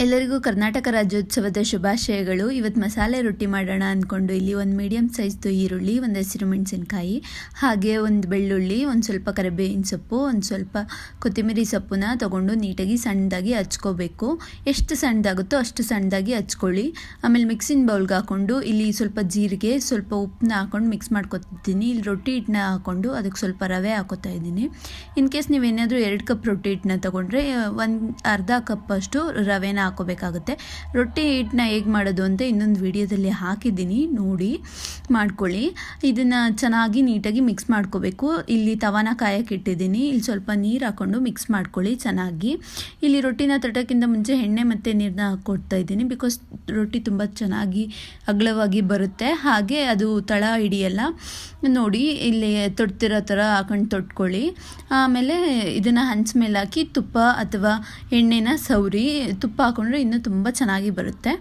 ಎಲ್ಲರಿಗೂ ಕರ್ನಾಟಕ ರಾಜ್ಯೋತ್ಸವದ ಶುಭಾಶಯಗಳು. ಇವತ್ತು ಮಸಾಲೆ ರೊಟ್ಟಿ ಮಾಡೋಣ ಅಂದ್ಕೊಂಡು ಇಲ್ಲಿ ಒಂದು ಮೀಡಿಯಮ್ ಸೈಜ್ದು ಈರುಳ್ಳಿ, ಒಂದು ಹಸಿರು ಮೆಣಸಿನ್ಕಾಯಿ, ಹಾಗೆ ಒಂದು ಬೆಳ್ಳುಳ್ಳಿ, ಒಂದು ಸ್ವಲ್ಪ ಕರಿಬೇವಿನ ಸೊಪ್ಪು, ಒಂದು ಸ್ವಲ್ಪ ಕೊತ್ತಂಬರಿ ಸೊಪ್ಪನ್ನ ತೊಗೊಂಡು ನೀಟಾಗಿ ಸಣ್ಣದಾಗಿ ಹಚ್ಕೋಬೇಕು. ಎಷ್ಟು ಸಣ್ಣದಾಗುತ್ತೋ ಅಷ್ಟು ಸಣ್ಣದಾಗಿ ಹಚ್ಕೊಳ್ಳಿ. ಆಮೇಲೆ ಮಿಕ್ಸಿಂಗ್ ಬೌಲ್ಗೆ ಹಾಕ್ಕೊಂಡು ಇಲ್ಲಿ ಸ್ವಲ್ಪ ಜೀರಿಗೆ, ಸ್ವಲ್ಪ ಉಪ್ಪನ್ನ ಹಾಕ್ಕೊಂಡು ಮಿಕ್ಸ್ ಮಾಡ್ಕೊತಿದ್ದೀನಿ. ಇಲ್ಲಿ ರೊಟ್ಟಿ ಹಿಟ್ಟನ್ನ ಹಾಕ್ಕೊಂಡು ಅದಕ್ಕೆ ಸ್ವಲ್ಪ ರವೆ ಹಾಕೋತಾ ಇದ್ದೀನಿ. ಇನ್ ಕೇಸ್ ನೀವೇನಾದರೂ 2 ಕಪ್ ರೊಟ್ಟಿ ಹಿಟ್ಟನ್ನ ತೊಗೊಂಡ್ರೆ ಒಂದು ಅರ್ಧ ಕಪ್ ಅಷ್ಟು ರವೆನ ಹಾಕೋಬೇಕಾಗುತ್ತೆ. ರೊಟ್ಟಿ ಹಿಟ್ಟನ್ನ ಹೇಗೆ ಮಾಡೋದು ಅಂತ ಇನ್ನೊಂದು ವಿಡಿಯೋದಲ್ಲಿ ಹಾಕಿದ್ದೀನಿ, ನೋಡಿ ಮಾಡ್ಕೊಳ್ಳಿ. ಇದನ್ನು ಚೆನ್ನಾಗಿ ನೀಟಾಗಿ ಮಿಕ್ಸ್ ಮಾಡ್ಕೋಬೇಕು. ಇಲ್ಲಿ ತವಾನ ಕಾಯಕ್ಕೆ ಇಟ್ಟಿದ್ದೀನಿ. ಇಲ್ಲಿ ಸ್ವಲ್ಪ ನೀರು ಹಾಕ್ಕೊಂಡು ಮಿಕ್ಸ್ ಮಾಡ್ಕೊಳ್ಳಿ ಚೆನ್ನಾಗಿ. ಇಲ್ಲಿ ರೊಟ್ಟಿನ ತಟ್ಟೋಕ್ಕಿಂತ ಮುಂಚೆ ಎಣ್ಣೆ ಮತ್ತು ನೀರನ್ನ ಹಾಕ್ಕೊಡ್ತಾ ಇದ್ದೀನಿ, ಬಿಕಾಸ್ ರೊಟ್ಟಿ ತುಂಬ ಚೆನ್ನಾಗಿ ಅಗಲವಾಗಿ ಬರುತ್ತೆ, ಹಾಗೆ ಅದು ತಳ ಹಿಡಿಯಲ್ಲ. ನೋಡಿ ಇಲ್ಲಿ ತೊಡ್ತಿರೋ ಥರ ಹಾಕೊಂಡು ತೊಟ್ಕೊಳ್ಳಿ. ಆಮೇಲೆ ಇದನ್ನು ಹಂಚ ಮೇಲೆ ಹಾಕಿ ತುಪ್ಪ ಅಥವಾ ಎಣ್ಣೆನ ಸವರಿ ತುಪ್ಪ ಹಾಕ್ಕೊಂಡ್ರೆ ಇನ್ನೂ ತುಂಬ ಚೆನ್ನಾಗಿ ಬರುತ್ತೆ.